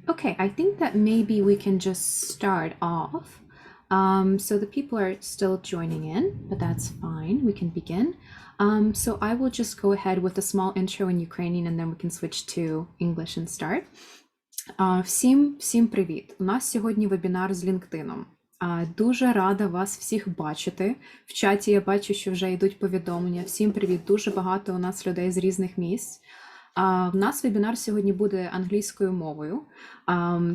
Okay, I think that maybe we can just start off. So the people are still joining in, but that's fine. We can begin. So I will just go ahead with a small intro in Ukrainian, and then we can switch to English and start. Всім привіт! У нас сьогодні вебінар з LinkedIn. Дуже рада вас всіх бачити. В чаті я бачу, що вже йдуть повідомлення. Всім привіт! Дуже багато у нас людей з різних місць. В нас вебінар сьогодні буде англійською мовою,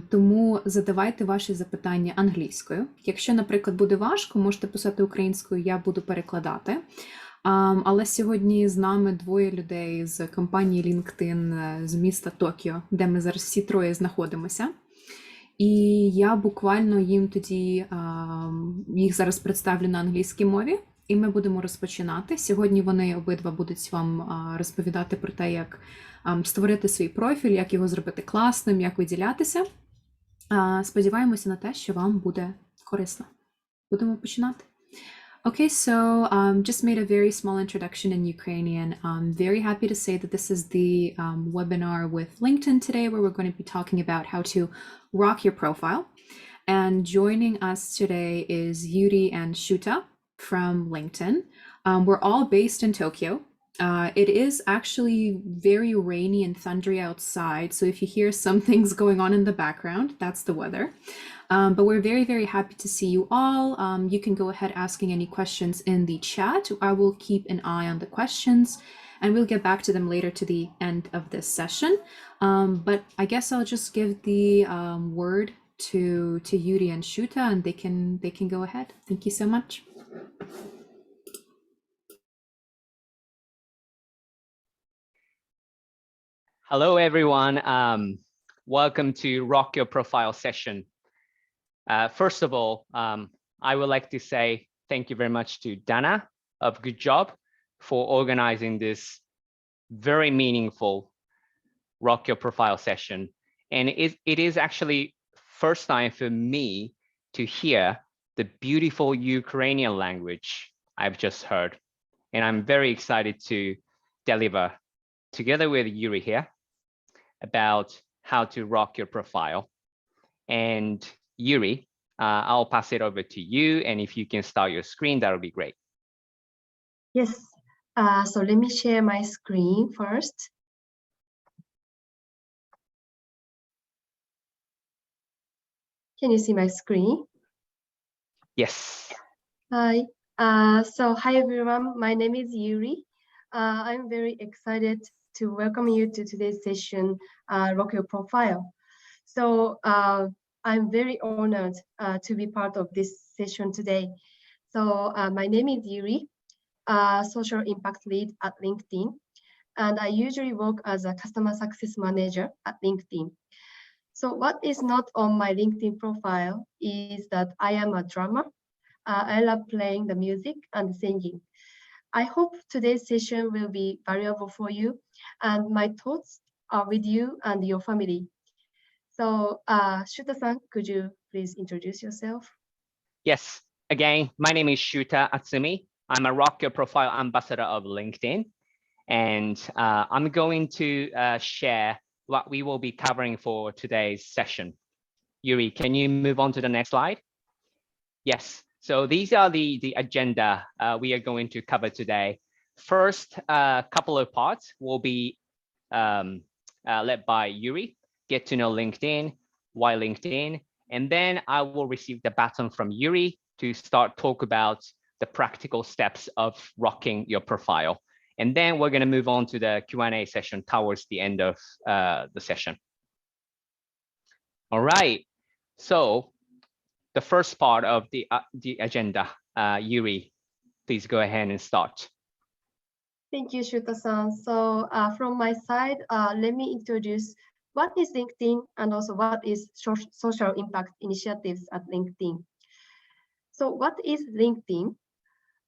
тому задавайте ваші запитання англійською. Якщо, наприклад, буде важко, можете писати українською, я буду перекладати. Але сьогодні з нами двоє людей з компанії LinkedIn з міста Токіо, де ми зараз всі троє знаходимося. І я буквально їм тоді, їх зараз представлю на англійській мові, і ми будемо розпочинати. Сьогодні вони обидва будуть вам розповідати про те, як створити свій профіль, як його зробити класним, як виділятися. Сподіваємося на те, що вам буде корисно. Будемо починати. Okay, so just made a very small introduction in Ukrainian. I'm very happy to say that this is the webinar with LinkedIn today, where we're going to be talking about how to rock your profile. And joining us today is Yuri and Shuta from LinkedIn. We're all based in Tokyo. It is actually very rainy and thundery outside, so if you hear some things going on in the background, that's the weather. But we're very, very happy to see you all. You can go ahead asking any questions in the chat. I will keep an eye on the questions, and we'll get back to them later to the end of this session. But I guess I'll just give the word to Yuri and Shuta, and they can go ahead. Thank you so much. Hello, everyone. Welcome to Rock Your Profile session. First of all, I would like to say thank you very much to Dana of goodjob for organizing this very meaningful Rock Your Profile session. And it is actually first time for me to hear the beautiful Ukrainian language I've just heard. And I'm very excited to deliver together with Yuri here about how to rock your profile. And Yuri, I'll pass it over to you. And if you can start your screen, that would be great. Yes. So let me share my screen first. Can you see my screen? Yes. Hi. So hi, everyone. My name is Yuri. I'm very excited to welcome you to today's session, Rock Your Profile. So I'm very honored to be part of this session today. So my name is Yuri, Social Impact Lead at LinkedIn, and I usually work as a Customer Success Manager at LinkedIn. So what is not on my LinkedIn profile is that I am a drummer. I love playing the music and singing. I hope today's session will be valuable for you, and my thoughts are with you and your family. So, Shuta-san, could you please introduce yourself? Yes. Again, my name is Shuta Atsumi. I'm a Rock Your Profile ambassador of LinkedIn, and I'm going to share what we will be covering for today's session. Yuri, can you move on to the next slide? Yes. So these are the agenda we are going to cover today. First couple of parts will be led by Yuri, get to know LinkedIn, why LinkedIn, and then I will receive the baton from Yuri to start talk about the practical steps of rocking your profile. And then we're going to move on to the Q&A session towards the end of the session. All right. So the first part of the agenda, Yuri, please go ahead and start. Thank you, Shuta-san. So from my side, let me introduce what is LinkedIn and also what is social impact initiatives at LinkedIn. So what is LinkedIn?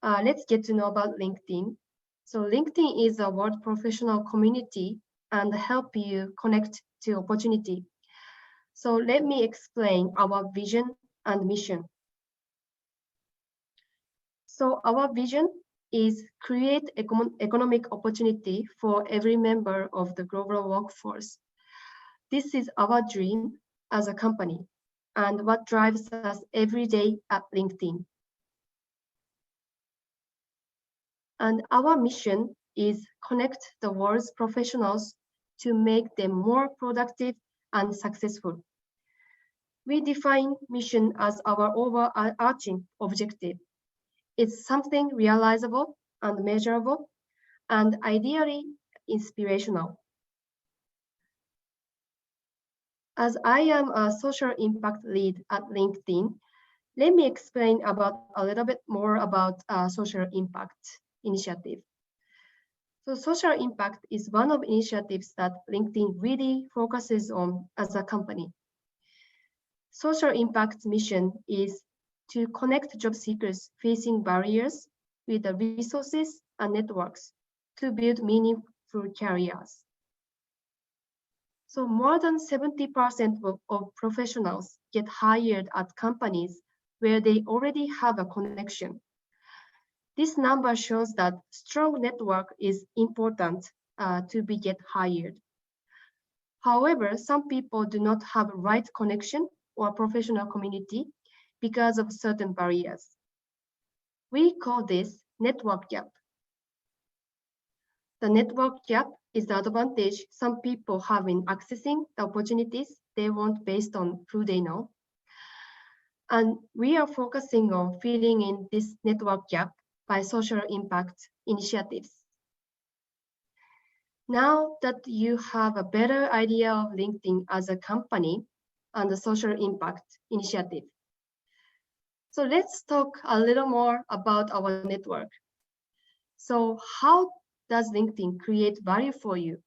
Let's get to know about LinkedIn. So LinkedIn is a world professional community and help you connect to opportunity. So let me explain our vision and mission. So our vision is create economic opportunity for every member of the global workforce. This is our dream as a company and what drives us every day at LinkedIn. And our mission is connect the world's professionals to make them more productive and successful. We define mission as our overarching objective. It's something realizable and measurable, and ideally inspirational. As I am a social impact lead at LinkedIn, let me explain a little bit more about social impact initiative. So social impact is one of initiatives that LinkedIn really focuses on as a company. Social impact's mission is to connect job seekers facing barriers with the resources and networks to build meaningful careers. So more than 70% of professionals get hired at companies where they already have a connection. This number shows that strong network is important to get hired. However, some people do not have right connection or professional community because of certain barriers. We call this network gap. The network gap is the advantage some people have in accessing the opportunities they want based on who they know. And we are focusing on filling in this network gap by social impact initiatives. Now that you have a better idea of LinkedIn as a company and the social impact initiative, so let's talk a little more about our network. So how does LinkedIn create value for you?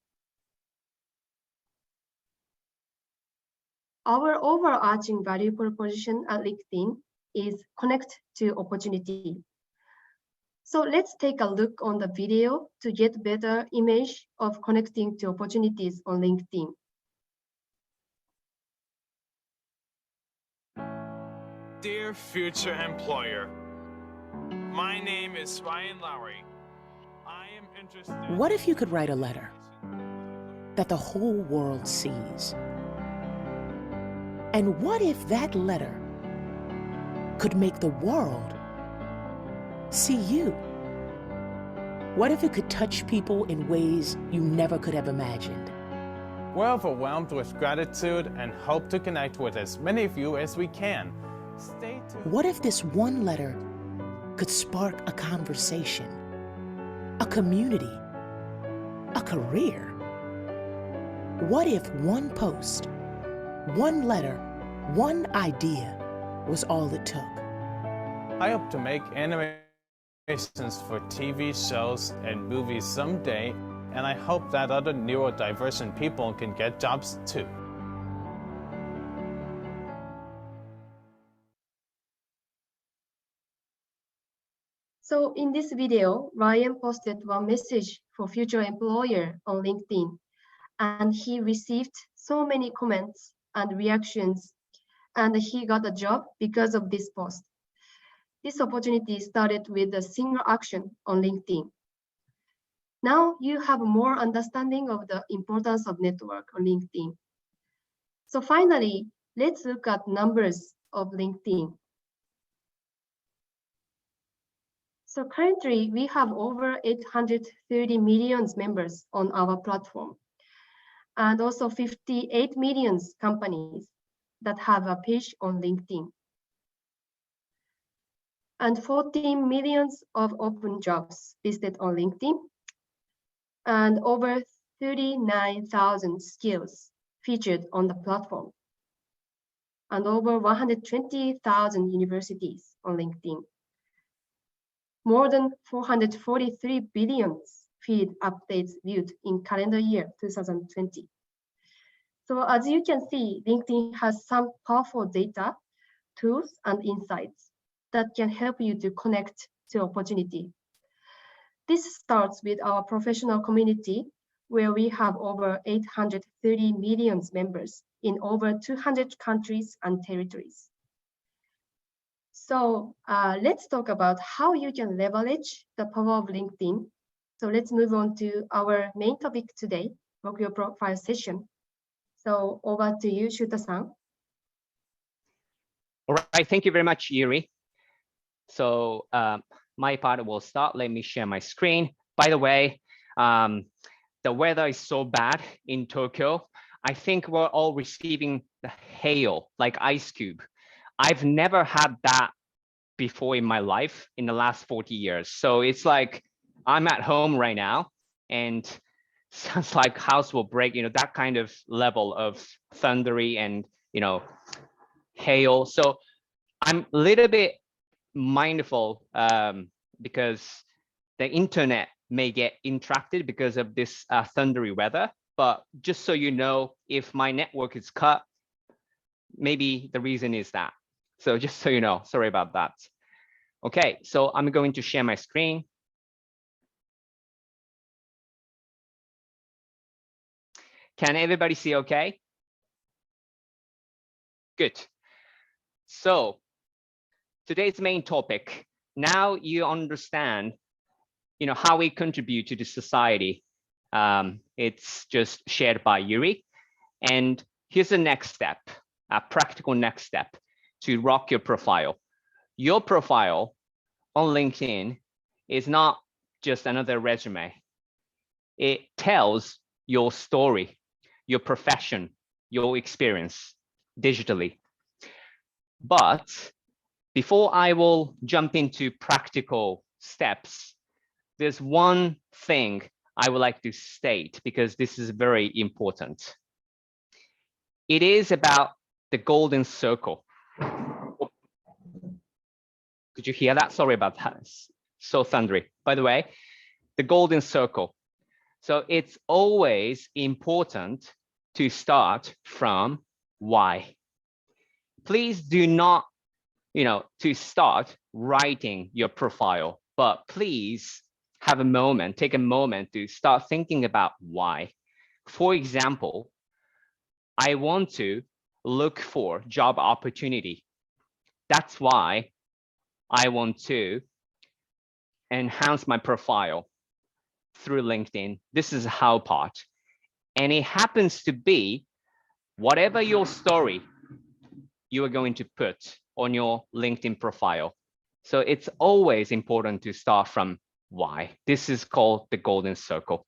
Our overarching value proposition at LinkedIn is connect to opportunity. So let's take a look on the video to get better image of connecting to opportunities on LinkedIn. Dear future employer, my name is Ryan Lowry. I am interested. What if you could write a letter that the whole world sees? And what if that letter could make the world see you? What if it could touch people in ways you never could have imagined? We're overwhelmed with gratitude and hope to connect with as many of you as we can. Stay tuned. What if this one letter could spark a conversation, a community, a career? What if one post, one letter, one idea was all it took? I hope to make animations for TV shows and movies someday, and I hope that other neurodivergent people can get jobs too. So in this video, Ryan posted one message for future employer on LinkedIn, and he received so many comments and reactions, and he got a job because of this post. This opportunity started with a single action on LinkedIn. Now you have more understanding of the importance of network on LinkedIn. So finally, let's look at numbers of LinkedIn. So currently, we have over 830 million members on our platform, and also 58 million companies that have a page on LinkedIn, and 14 million of open jobs listed on LinkedIn, and over 39,000 skills featured on the platform, and over 120,000 universities on LinkedIn. More than 443 billion feed updates viewed in calendar year 2020. So as you can see, LinkedIn has some powerful data, tools, and insights that can help you to connect to opportunity. This starts with our professional community, where we have over 830 million members in over 200 countries and territories. So let's talk about how you can leverage the power of LinkedIn. So let's move on to our main topic today, Rock Your Profile session. So over to you, Shuta-san. All right, thank you very much, Yuri. So my part will start. Let me share my screen. By the way, the weather is so bad in Tokyo. I think we're all receiving the hail, like ice cube. I've never had that before in my life in the last 40 years. So it's like I'm at home right now and sounds like house will break, you know, that kind of level of thundery and, you know, hail. So I'm a little bit mindful because the internet may get interrupted because of this thundery weather. But just so you know, if my network is cut, maybe the reason is that. So just so you know, sorry about that. Okay, so I'm going to share my screen. Can everybody see okay? Good. So today's main topic, now you understand, you know, how we contribute to the society. It's just shared by Yuri. And here's the next step, a practical next step to rock your profile. Your profile on LinkedIn is not just another resume. It tells your story, your profession, your experience digitally. But before I will jump into practical steps, there's one thing I would like to state because this is very important. It is about the golden circle. Could you hear that? Sorry about that. It's so thundery. By the way, the golden circle. So it's always important to start from why. Please do not, you know, to start writing your profile, but please have a moment, take a moment to start thinking about why. For example, I want to look for job opportunity. That's why I want to enhance my profile through LinkedIn. This is how part. And it happens to be whatever your story you are going to put on your LinkedIn profile. So it's always important to start from why. This is called the golden circle.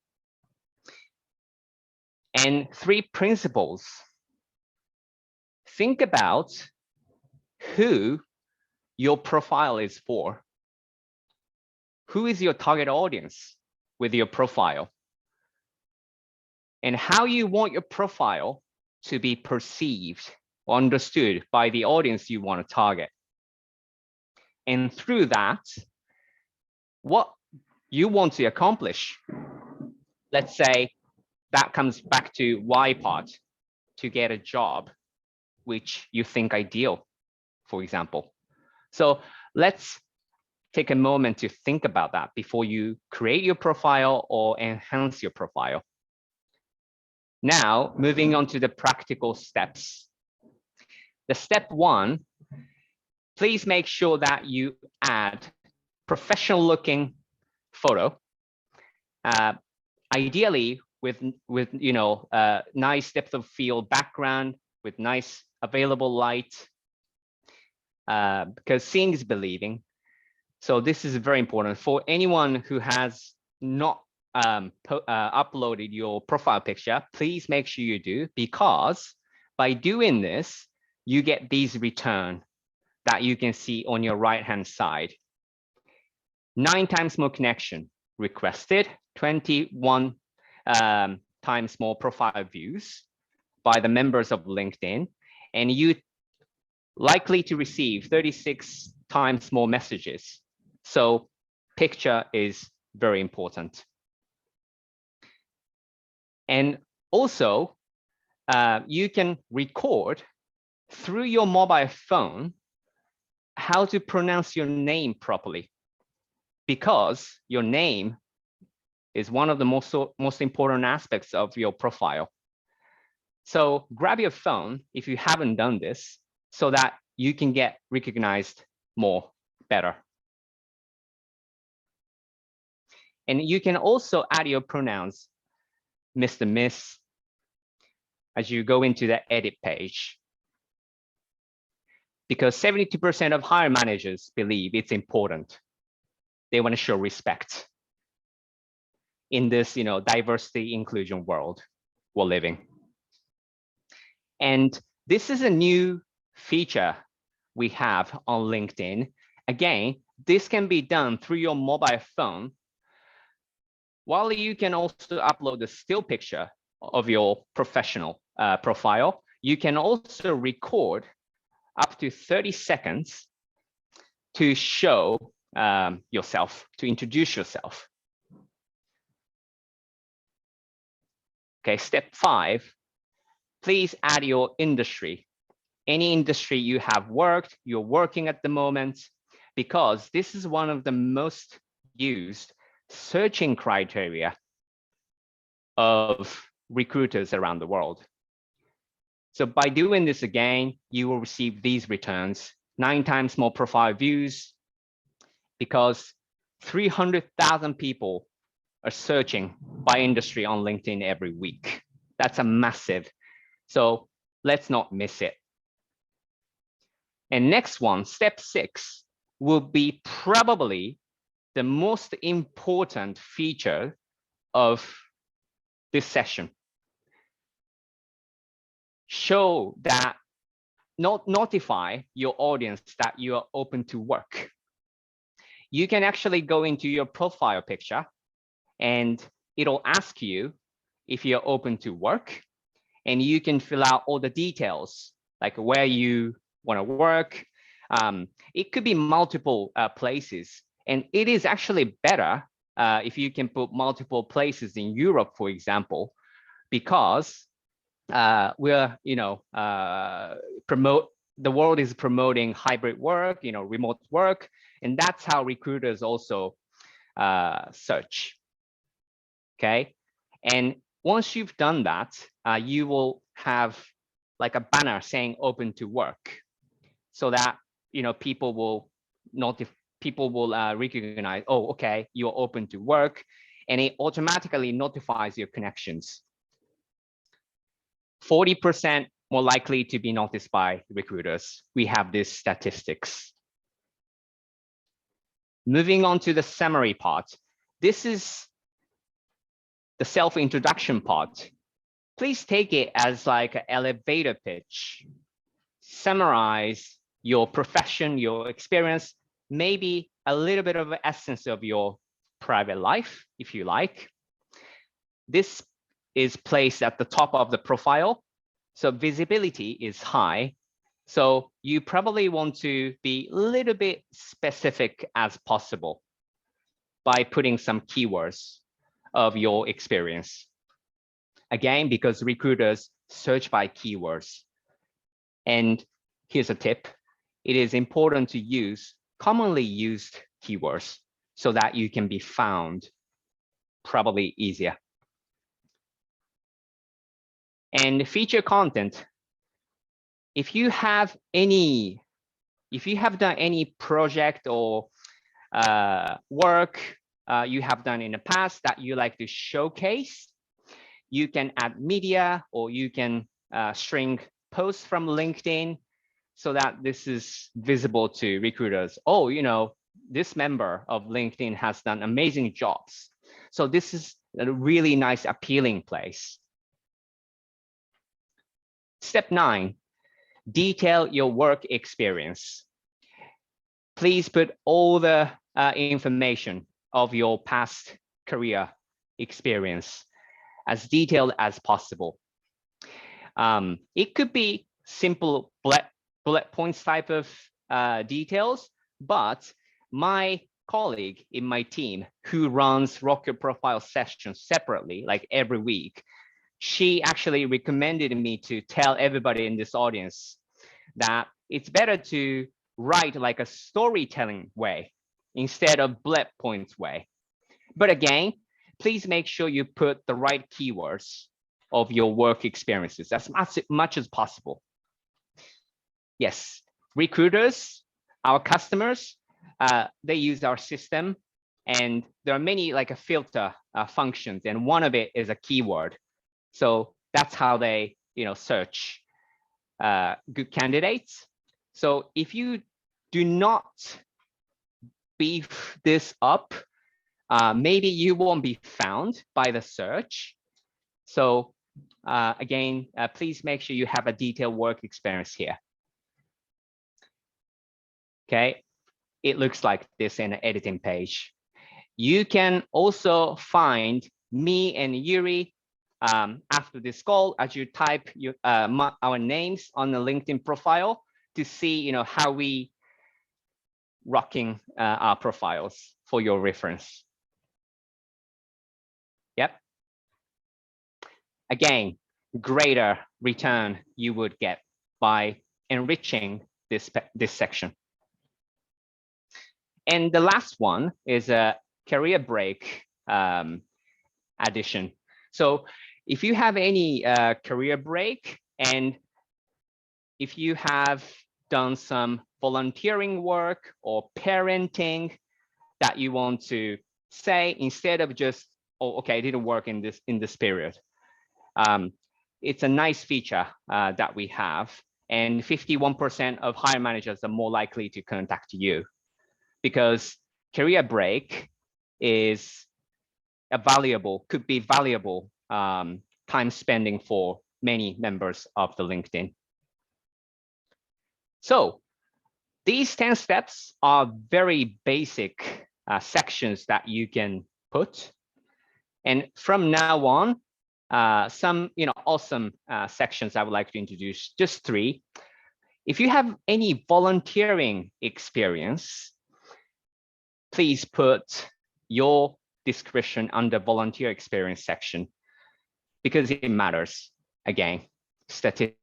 And 3 principles. Think about who your profile is for. Who is your target audience with your profile? And how you want your profile to be perceived or understood by the audience you want to target. And through that, what you want to accomplish. Let's say that comes back to why part, to get a job which you think ideal, for example. So let's take a moment to think about that before you create your profile or enhance your profile. Now, moving on to the practical steps. The step 1, please make sure that you add professional looking photo, ideally with you know, nice depth of field background with nice available light, because seeing is believing. So this is very important for anyone who has not uploaded your profile picture. Please make sure you do, because by doing this, you get these return that you can see on your right-hand side. 9 times more connection requested, 21 times more profile views by the members of LinkedIn, and you likely to receive 36 times more messages. So picture is very important. And also, you can record through your mobile phone how to pronounce your name properly, because your name is one of the most important aspects of your profile. So grab your phone if you haven't done this, so that you can get recognized more better. And you can also add your pronouns, Mr., Miss, as you go into the edit page. because 72% of hiring managers believe it's important. They want to show respect in this, diversity inclusion world we're living. And this is a new feature we have on LinkedIn. Again, this can be done through your mobile phone, while you can also upload a still picture of your professional profile. You can also record up to 30 seconds to show yourself, to introduce yourself. Okay, step 5, please add your industry. Any industry you have worked, you're working at the moment, because this is one of the most used searching criteria of recruiters around the world. So by doing this again, you will receive these returns, 9 times more profile views, because 300,000 people are searching by industry on LinkedIn every week. That's a massive. So let's not miss it. And next one, step 6, will be probably the most important feature of this session. Show that, notify your audience that you are open to work. You can actually go into your profile picture and it'll ask you if you're open to work, and you can fill out all the details, like where you want to work. It could be multiple places, and it is actually better if you can put multiple places in Europe, for example, because we're, the world is promoting hybrid work, remote work, and that's how recruiters also search. Okay, and once you've done that, you will have like a banner saying open to work, so that people will recognize, oh, okay, you're open to work, and it automatically notifies your connections. 40% more likely to be noticed by recruiters. We have these statistics. Moving on to the summary part. This is the self-introduction part. Please take it as like an elevator pitch. Summarize your profession, your experience, maybe a little bit of an essence of your private life, if you like. This is placed at the top of the profile, so visibility is high. So you probably want to be a little bit specific as possible by putting some keywords of your experience. Again, because recruiters search by keywords. And here's a tip. It is important to use commonly used keywords so that you can be found probably easier. And feature content. If you have done any project or work you have done in the past that you like to showcase, you can add media, or you can string posts from LinkedIn so that this is visible to recruiters. Oh, this member of LinkedIn has done amazing jobs. So this is a really nice, appealing place. Step 9, detail your work experience. Please put all the information of your past career experience as detailed as possible. It could be simple bullet points type of details, but my colleague in my team who runs Rock Your Profile sessions separately, like every week, she actually recommended me to tell everybody in this audience that it's better to write like a storytelling way instead of bullet points way. But again, please make sure you put the right keywords of your work experiences as much as possible. Yes, recruiters, our customers, they use our system, and there are many like a filter functions, and one of it is a keyword. So that's how they search good candidates. So if you do not beef this up, maybe you won't be found by the search. So again, please make sure you have a detailed work experience here. Okay, it looks like this in the editing page. You can also find me and Yuri after this call as you type our names on the LinkedIn profile to see, how we rocking our profiles for your reference. Yep. Again, greater return you would get by enriching this section. And the last one is a career break addition. So if you have any career break, and if you have done some volunteering work or parenting that you want to say, instead of just, oh, okay, I didn't work in this period. It's a nice feature that we have, and 51% of hiring managers are more likely to contact you, because career break is could be valuable time spending for many members of the LinkedIn. So these 10 steps are very basic sections that you can put. And from now on, some awesome sections I would like to introduce, just 3. If you have any volunteering experience, please put your description under volunteer experience section, because it matters. Again, statistics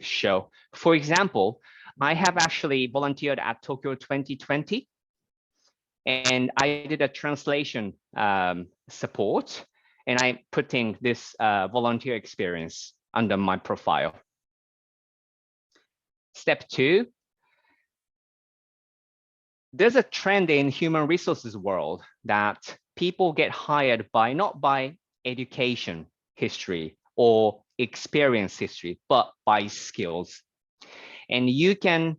show. For example, I have actually volunteered at Tokyo 2020, and I did a translation support, and I'm putting this volunteer experience under my profile. Step 2, there's a trend in human resources world that people get hired by not by education history or experience history, but by skills. And you can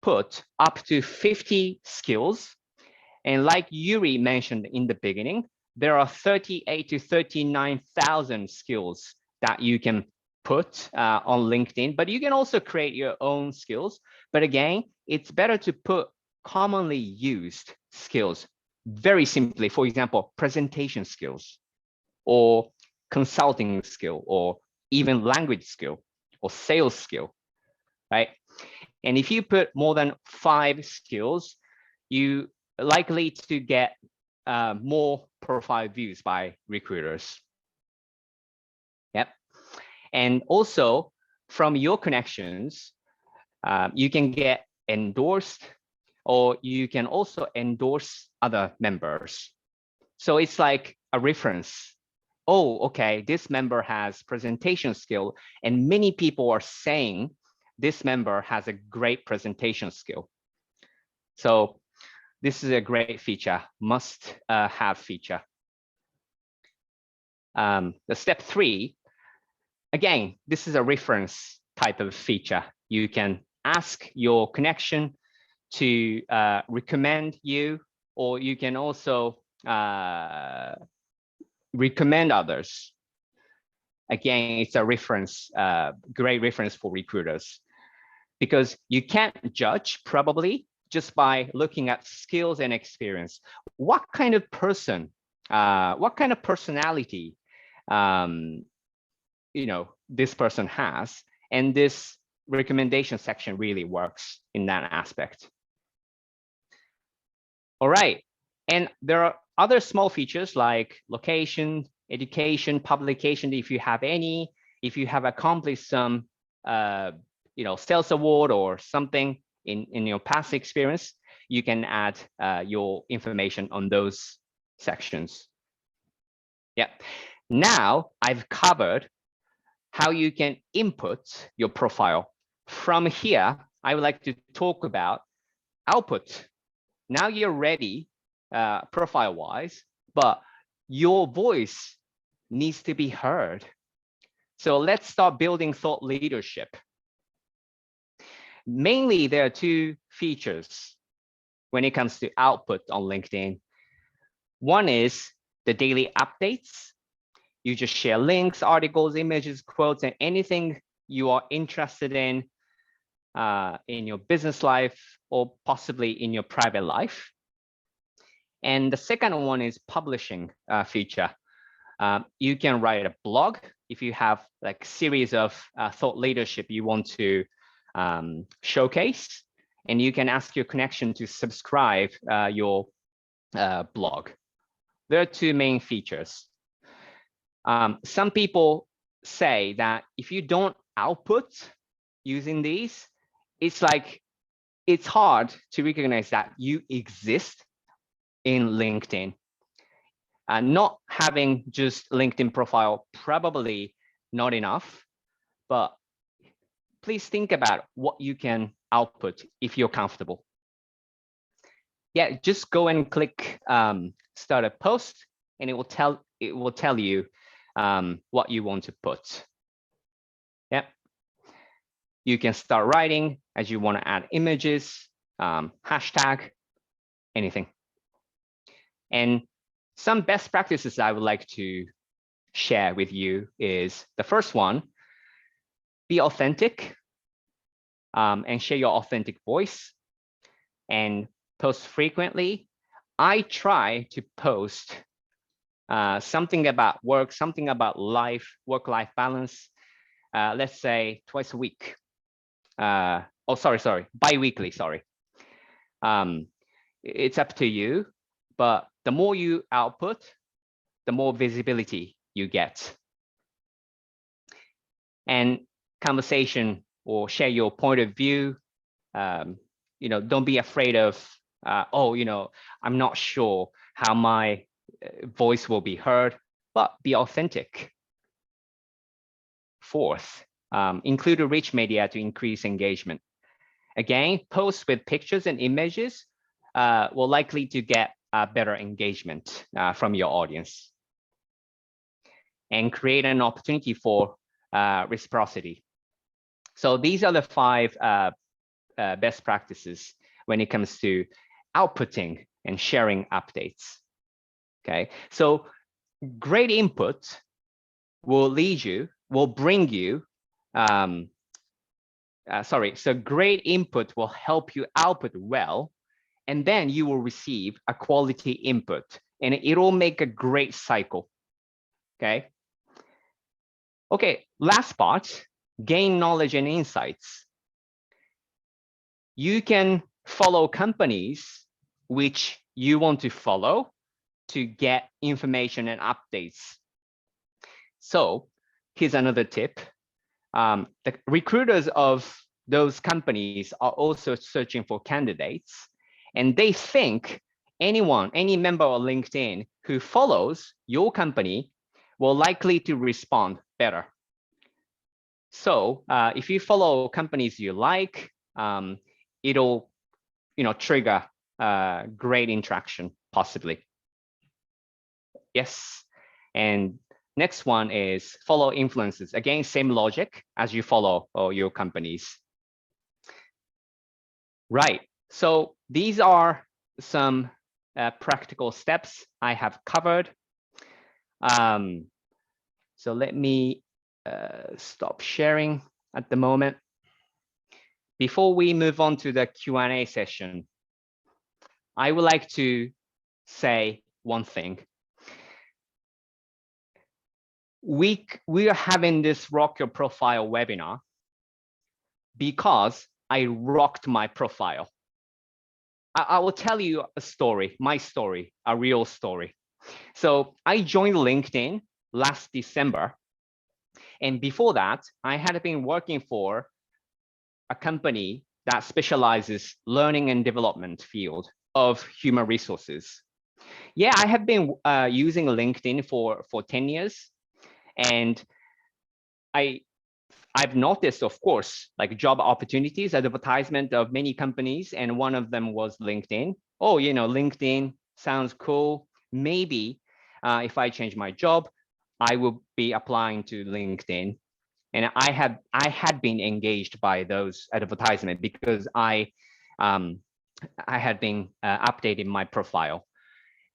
put up to 50 skills. And like Yuri mentioned in the beginning, there are 38 to 39,000 skills that you can put on LinkedIn, but you can also create your own skills. But again, it's better to put commonly used skills. Very simply, for example, presentation skills, or consulting skill, or even language skill, or sales skill, right? And if you put more than 5 skills, you are likely to get more profile views by recruiters. Yep. And also from your connections, you can get endorsed, or you can also endorse other members. So it's like a reference. Oh, okay, this member has presentation skill, and many people are saying this member has a great presentation skill. So this is a great feature, must have feature. The step 3, again, this is a reference type of feature. You can ask your connection to recommend you, or you can also recommend others. Again, it's a reference, great reference for recruiters, because you can't judge probably just by looking at skills and experience. What kind of person, what kind of personality, this person has, and this recommendation section really works in that aspect. All right, and there are other small features like location, education, publication, if you have any, if you have accomplished some, sales award or something in your past experience, you can add your information on those sections. Yeah. Now I've covered how you can input your profile. From here, I would like to talk about output. Now you're ready profile-wise, but your voice needs to be heard. So let's start building thought leadership. Mainly, there are two features when it comes to output on LinkedIn. One is the daily updates. You just share links, articles, images, quotes, and anything you are interested in your business life or possibly in your private life. And the second one is publishing feature. You can write a blog if you have like series of thought leadership you want to showcase, and you can ask your connection to subscribe your blog. There are two main features. Some people say that if you don't output using these, it's hard to recognize that you exist in LinkedIn. Not having just LinkedIn profile, probably not enough, but please think about what you can output if you're comfortable. Yeah, just go and click start a post, and it will tell you what you want to put. Yeah, you can start writing as you want to add images, hashtag, anything. And some best practices I would like to share with you is the first one: be authentic and share your authentic voice and post frequently. I try to post something about work, something about life, work-life balance, let's say twice a week. Bi-weekly, sorry. It's up to you, but the more you output, the more visibility you get. And conversation or share your point of view. Don't be afraid of, I'm not sure how my voice will be heard, but be authentic. Fourth, include a rich media to increase engagement. Again, posts with pictures and images will likely to get better engagement from your audience. And create an opportunity for reciprocity. So these are the 5 best practices when it comes to outputting and sharing updates. Okay, so great input will bring you, so great input will help you output well, and then you will receive a quality input, and it will make a great cycle. Okay. Okay, last part, gain knowledge and insights. You can follow companies which you want to follow to get information and updates. So here's another tip. The recruiters of those companies are also searching for candidates, and they think any member of LinkedIn who follows your company will likely to respond better. So if you follow companies you like, it'll trigger great interaction possibly. Yes. And next one is follow influencers. Again, same logic as you follow your companies. Right. So these are some practical steps I have covered. So let me stop sharing at the moment. Before we move on to the Q&A session, I would like to say one thing. We are having this Rock Your Profile webinar because I rocked my profile. I will tell you a story, my story, a real story. So I joined LinkedIn last December. And before that, I had been working for a company that specializes learning and development field of human resources. Yeah, I have been using LinkedIn for 10 years. And I've noticed, of course, like job opportunities, advertisement of many companies, and one of them was LinkedIn. Oh, LinkedIn sounds cool. Maybe if I change my job, I will be applying to LinkedIn. And I had been engaged by those advertisements because I had been updating my profile.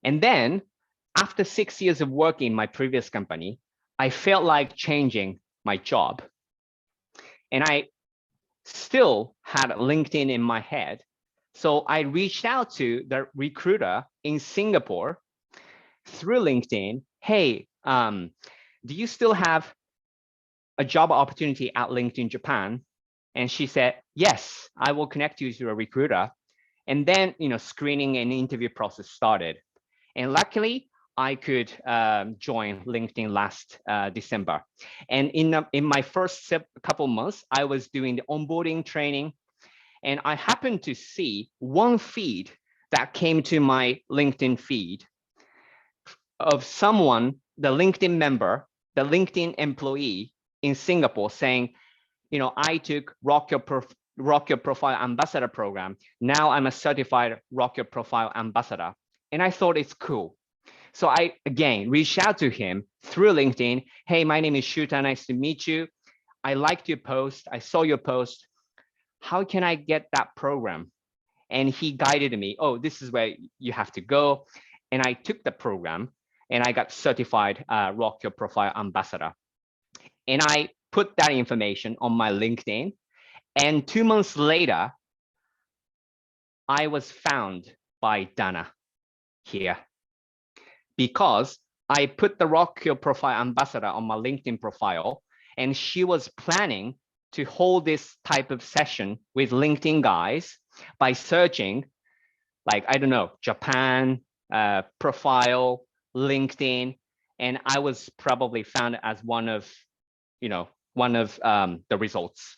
And then after 6 years of working in my previous company, I felt like changing my job. And I still had LinkedIn in my head. So I reached out to the recruiter in Singapore through LinkedIn. Hey, do you still have a job opportunity at LinkedIn Japan? And she said, yes, I will connect you to a recruiter. And then, screening and interview process started. And luckily, I could join LinkedIn last December. And in my first couple months, I was doing the onboarding training. And I happened to see one feed that came to my LinkedIn feed of someone, the LinkedIn member, the LinkedIn employee in Singapore saying, I took Rock Your Profile Ambassador program. Now I'm a certified Rock Your Profile Ambassador. And I thought it's cool. So I, again, reached out to him through LinkedIn. Hey, my name is Shuta. Nice to meet you. I liked your post. I saw your post. How can I get that program? And he guided me. Oh, this is where you have to go. And I took the program and I got certified Rock Your Profile Ambassador. And I put that information on my LinkedIn. And 2 months later, I was found by Dana here because I put the Rock Your Profile Ambassador on my LinkedIn profile, and she was planning to hold this type of session with LinkedIn guys by searching, like, I don't know, Japan, profile, LinkedIn, and I was probably found as one of the results,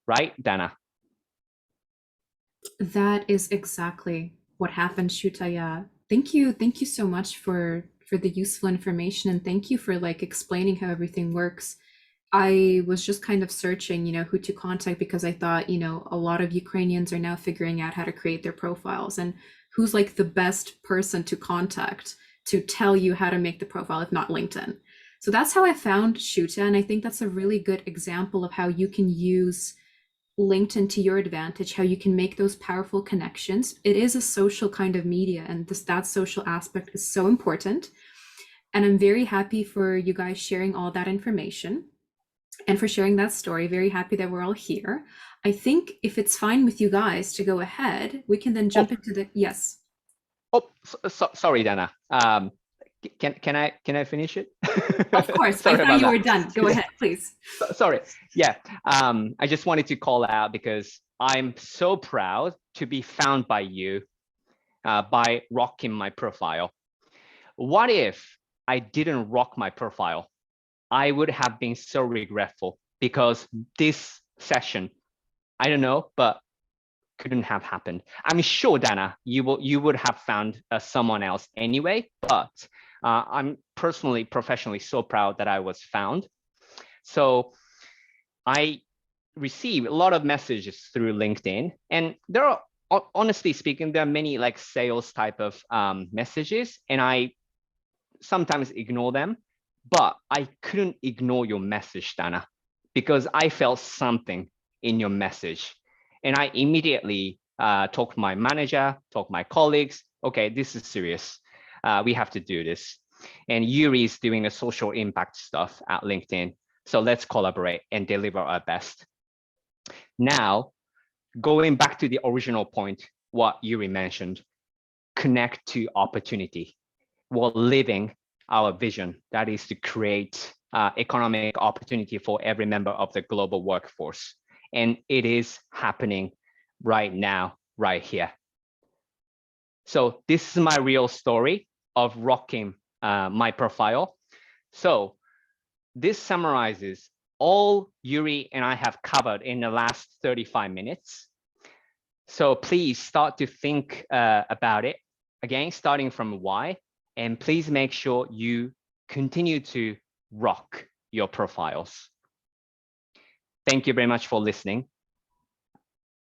right, Dana? That is exactly what happened, Shutaya. Thank you so much for the useful information, and thank you for explaining how everything works. I was just kind of searching, who to contact because I thought, a lot of Ukrainians are now figuring out how to create their profiles, and who's the best person to contact to tell you how to make the profile if not LinkedIn. So that's how I found Shuta, and I think that's a really good example of how you can use LinkedIn to your advantage, how you can make those powerful connections. It is a social kind of media, and that social aspect is so important. And I'm very happy for you guys sharing all that information and for sharing that story. Very happy that we're all here. I think if it's fine with you guys to go ahead, we can then jump into the, yes. Oh, sorry, Dana. Can I finish it? Of course. I thought you were done. Go ahead, please. Sorry. Yeah. I just wanted to call out because I'm so proud to be found by you by rocking my profile. What if I didn't rock my profile? I would have been so regretful because this session, I don't know, but couldn't have happened. I'm sure, Dana, you would have found someone else anyway, but I'm personally, professionally so proud that I was found. So I receive a lot of messages through LinkedIn, and there are, honestly speaking, there are many sales type of messages, and I sometimes ignore them, but I couldn't ignore your message, Dana, because I felt something in your message. And I immediately talked to my manager, talked to my colleagues. Okay, this is serious. We have to do this. And Yuri is doing the social impact stuff at LinkedIn. So let's collaborate and deliver our best. Now, going back to the original point, what Yuri mentioned, connect to opportunity. We're living our vision, that is to create economic opportunity for every member of the global workforce. And it is happening right now, right here. So this is my real story of rocking my profile. So this summarizes all Yuri and I have covered in the last 35 minutes. So please start to think about it. Again, starting from why, and please make sure you continue to rock your profiles. Thank you very much for listening.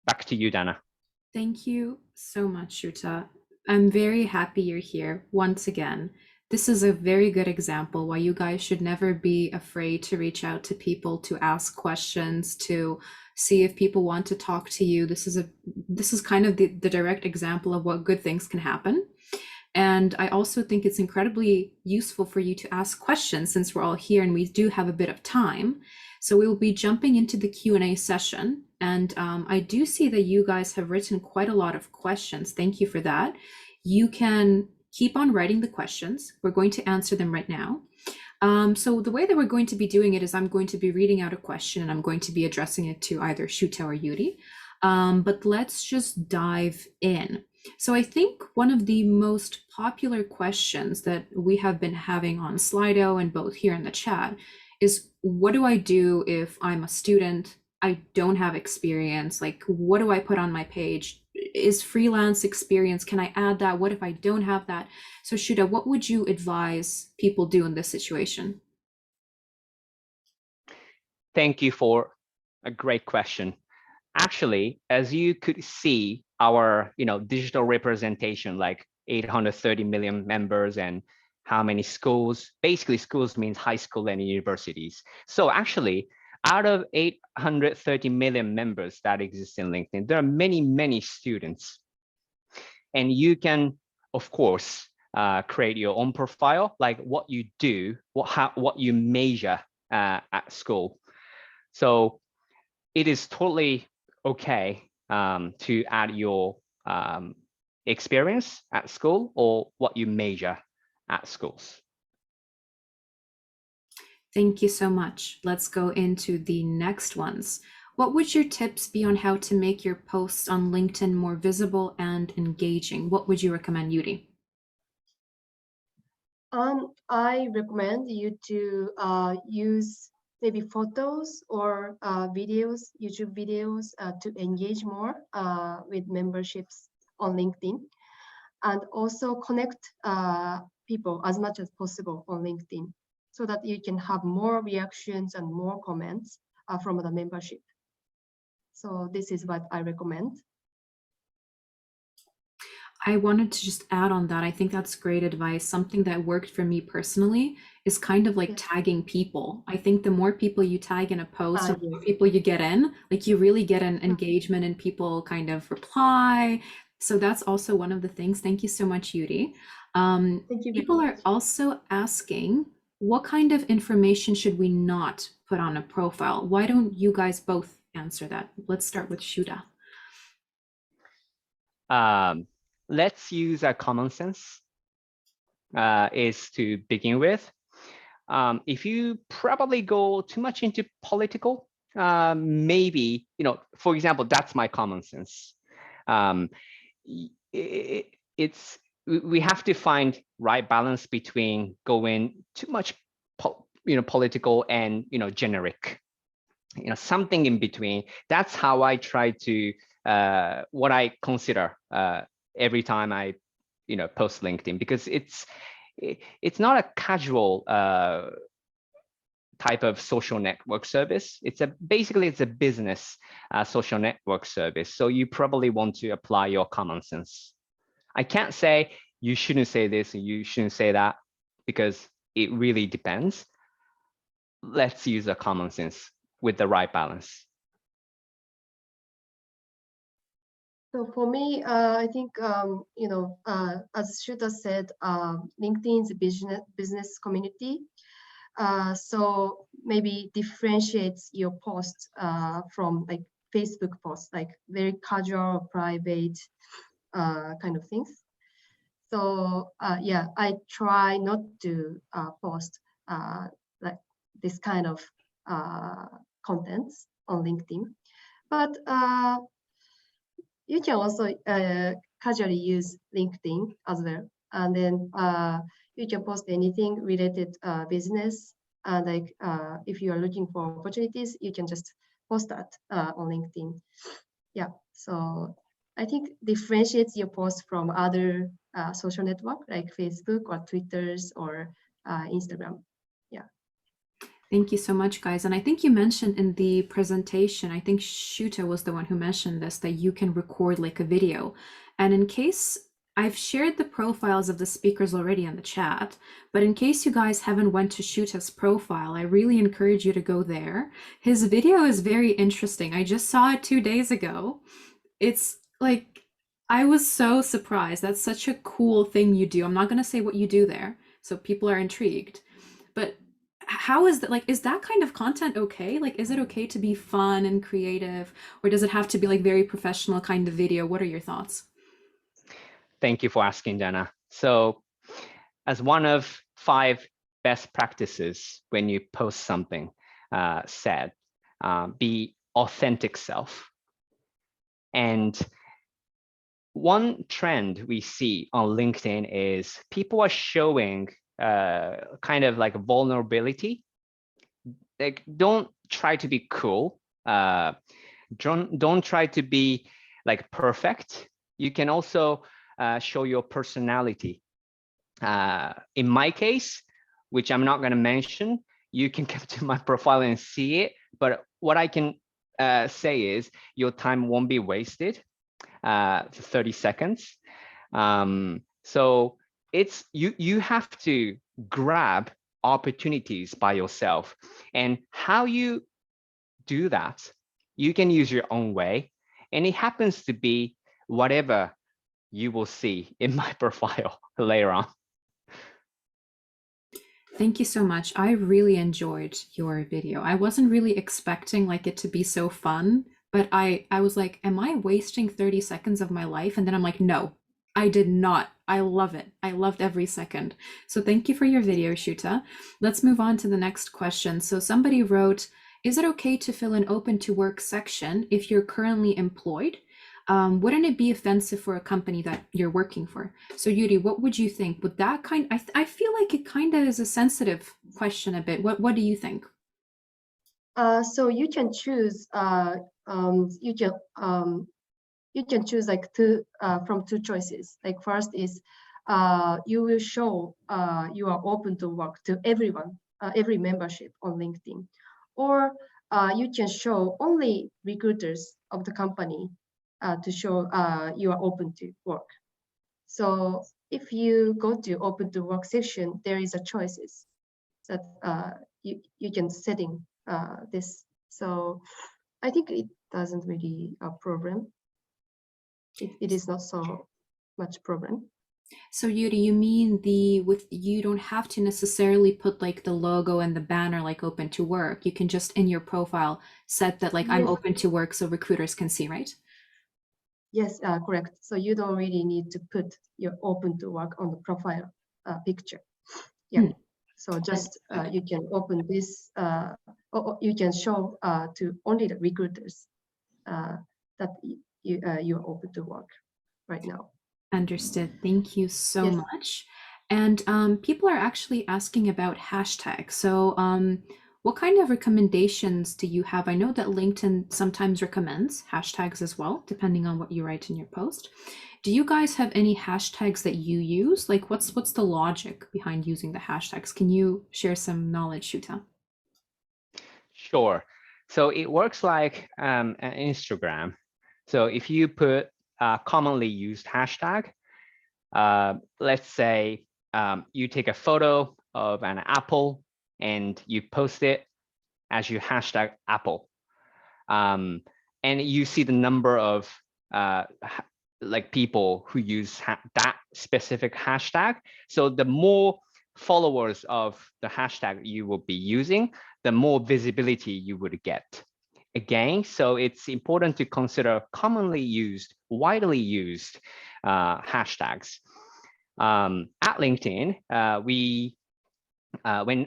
Back to you, Dana. Thank you so much, Shuta. I'm very happy you're here once again. this is a very good example why you guys should never be afraid to reach out to people, to ask questions, to see if people want to talk to you. This is kind of the direct example of what good things can happen. And I also think it's incredibly useful for you to ask questions since we're all here and we do have a bit of time. So we will be jumping into the Q&A session. And I do see that you guys have written quite a lot of questions. Thank you for that. You can keep on writing the questions. We're going to answer them right now. So the way that we're going to be doing it is I'm going to be reading out a question and I'm going to be addressing it to either Shuta or Yuri. But let's just dive in. So I think one of the most popular questions that we have been having on Slido and both here in the chat is, what do I do if I'm a student? I don't have experience. Like, what do I put on my page? Is freelance experience, can I add that? What if I don't have that? So Shuta, what would you advise people do in this situation? Thank you for a great question. Actually, as you could see, our digital representation, like 830 million members and how many schools, basically schools means high school and universities. So actually, out of 830 million members that exist in LinkedIn, there are many, many students. And you can, of course, create your own profile, like what you do, what you measure at school. So it is totally okay to add your experience at school or what you measure at schools. Thank you so much. Let's go into the next ones. What would your tips be on how to make your posts on LinkedIn more visible and engaging? What would you recommend, Yuri? I recommend you to use maybe photos or videos, YouTube videos to engage more with memberships on LinkedIn, and also connect people as much as possible on LinkedIn so that you can have more reactions and more comments from the membership. So this is what I recommend. I wanted to just add on that. I think that's great advice. Something that worked for me personally is kind of like tagging people. I think the more people you tag in a post, the more people you get in, like you really get an engagement and people kind of reply. So that's also one of the things. Thank you so much, Yuri. People are also asking, what kind of information should we not put on a profile? Why don't you guys both answer that? Let's start with Shuta. Let's use a common sense is to begin with. If you probably go too much into political, maybe, for example, that's my common sense. We have to find right balance between going too much, political and, generic, something in between. That's how I try to, what I consider every time I, post LinkedIn, because it's not a casual type of social network service. Basically it's a business social network service. So you probably want to apply your common sense. I can't say you shouldn't say this and you shouldn't say that, because it really depends. Let's use a common sense with the right balance. So for me, I think, as Shuta said, LinkedIn is a business community. So maybe differentiates your posts from like Facebook posts, like very casual, private kind of things. So yeah, I try not to post like this kind of contents on LinkedIn, but you can also casually use LinkedIn as well, and then you can post anything related business. Like if you are looking for opportunities, you can just post that on LinkedIn. Yeah, so I think differentiates your post from other social network like Facebook or Twitters or Instagram. Yeah. Thank you so much, guys. And I think you mentioned in the presentation, I think Shuta was the one who mentioned this, that you can record like a video. And in case I've shared the profiles of the speakers already in the chat, but in case you guys haven't went to Shuta's profile, I really encourage you to go there. His video is very interesting. I just saw it 2 days ago. It's like, I was so surprised. That's such a cool thing you do. I'm not going to say what you do there, so people are intrigued. But how is that, like, is that kind of content okay? Like, is it okay to be fun and creative, or does it have to be like very professional kind of video? What are your thoughts? Thank you for asking, Jenna. So as one of 5 best practices when you post something, said, be authentic self. And one trend we see on LinkedIn is people are showing kind of like vulnerability. Like, don't try to be cool. Don't try to be like perfect. You can also show your personality. In my case, which I'm not going to mention, you can come to my profile and see it. But what I can say is your time won't be wasted for 30 seconds. So it's you have to grab opportunities by yourself. And how you do that, you can use your own way. And it happens to be whatever you will see in my profile later on. Thank you so much. I really enjoyed your video. I wasn't really expecting like it to be so fun, but I was like, am I wasting 30 seconds of my life? And then I'm like, no, I did not. I love it. I loved every second. So thank you for your video, Shuta. Let's move on to the next question. So somebody wrote, is it okay to fill an open to work section if you're currently employed? Wouldn't it be offensive for a company that you're working for? So Yuri, what would you think? Would that I feel like it kind of is a sensitive question a bit. What do you think? So you can choose you can choose like from 2 choices. Like first is you will show you are open to work to everyone, every membership on LinkedIn, or you can show only recruiters of the company to show you are open to work. So if you go to open to work section, there is a choices that you can setting this. So I think it doesn't really a problem. It is not so much problem. So Yuri, you mean you don't have to necessarily put like the logo and the banner like open to work. You can just in your profile set that like, yes, I'm open to work so recruiters can see, right? Yes, correct. So you don't really need to put your open to work on the profile picture. Yeah. So just you can open this, or you can show to only the recruiters that you're open to work right now. Understood. Thank you so much. And people are actually asking about hashtags. So what kind of recommendations do you have? I know that LinkedIn sometimes recommends hashtags as well, depending on what you write in your post. Do you guys have any hashtags that you use? Like what's the logic behind using the hashtags? Can you share some knowledge, Shuta? Sure. So it works like an Instagram. So if you put a commonly used hashtag, let's say you take a photo of an apple and you post it as your hashtag apple. And you see the number of like people who use that specific hashtag. So the more followers of the hashtag you will be using, the more visibility you would get. Again, so it's important to consider commonly used, widely used hashtags. At LinkedIn,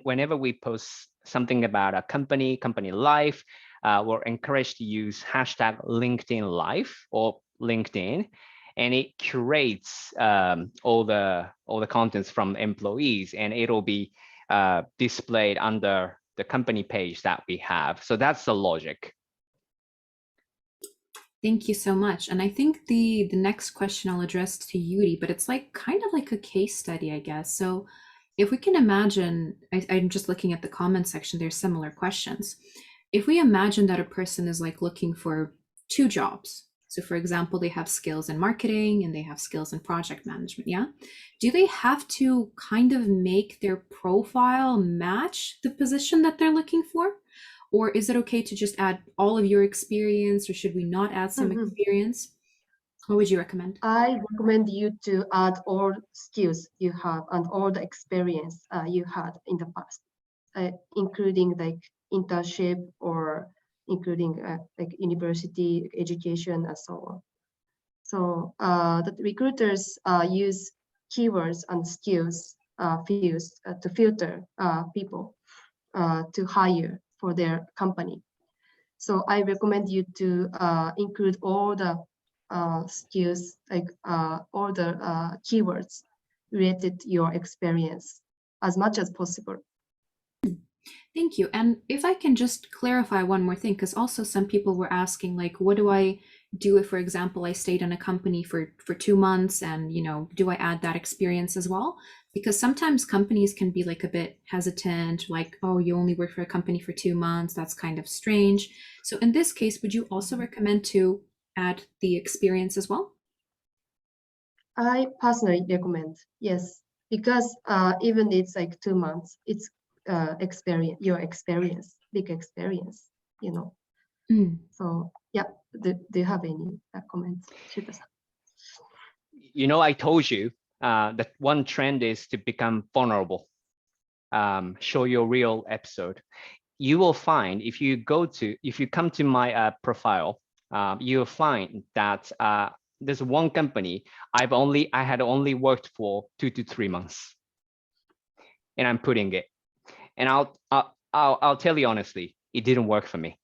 whenever we post something about a company life, we're encouraged to use hashtag LinkedIn Life or LinkedIn, and it curates all the contents from employees, and it'll be displayed under the company page that we have. So that's the logic. Thank you so much. And I think the next question I'll address to Yuri, but it's like kind of like a case study, I guess. So if we can imagine, I'm just looking at the comment section, there's similar questions. If we imagine that a person is like looking for 2 jobs, So for example, they have skills in marketing and they have skills in project management. Yeah. Do they have to kind of make their profile match the position that they're looking for? Or is it okay to just add all of your experience, or should we not add some experience? What would you recommend? I recommend you to add all skills you have and all the experience you had in the past, including like internship or including like university education and so on. So that recruiters use keywords and skills fields to filter people to hire for their company. So I recommend you to include all the skills, like all the keywords related to your experience as much as possible. Thank you. And if I can just clarify one more thing, because also some people were asking, like, what do I do if, for example, I stayed in a company for 2 months and, you know, do I add that experience as well? Because sometimes companies can be like a bit hesitant, like, oh, you only work for a company for 2 months. That's kind of strange. So in this case, would you also recommend to add the experience as well? I personally recommend, yes, because even it's like 2 months, it's experience, your experience, big experience, you know. So yeah, do you have any comments? You know, I told you that one trend is to become vulnerable, show your real episode. You will find if you come to my profile, you'll find that there's one company I had only worked for 2 to 3 months, and I'm putting it. And I'll tell you honestly, it didn't work for me.